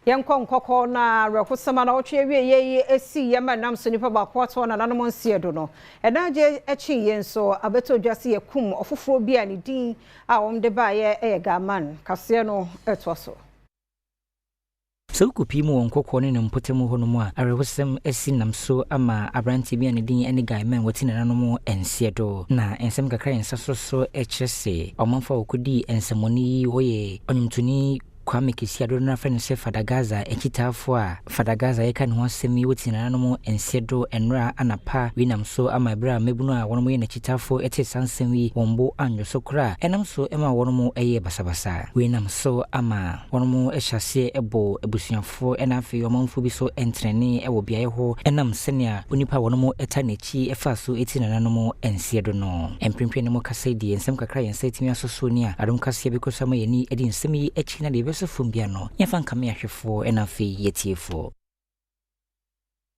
Yankon koko na rekusama na otwe wie ye esi yema nam so nipa ba kwato na nanom nsie do no enaje echi yen so abeto dwase yekum ofoforo bia ne din a womde ba ye gaman kase no etwoso so kupi mu wonkoko ne mpotemu ho no mu a arewosem esi nam so ama abranti bia ne din ene gaiman wati na nanom ensie do na ensem kakra ensaso ekyese omanfa okudi ensemoni hoye onimtuni Kwame Kisiado na friend se Fadagaza ekitafo a Fadagaza yeka ne ho asemi wotina no ensedo enra anapa winam so ama bra mebunu a wono ye na kitafo ete sansem wi wombo anyo so kra enam so ema wono mo eye basabasa winam so ama wono mo ehyase ebo ebusuafo ena afi omanfo bi so entrene ewo biaye ho enam senia onipa wono mo eta nechi efa so etina no mo ensedo no emprimpe ne mo kasedi ensem kakra yensa etimi asoso ni a adom kase bi kosama yeni edi nsem yi echi na de so fumbiano yafa nkame ahwefo enafi yetiefo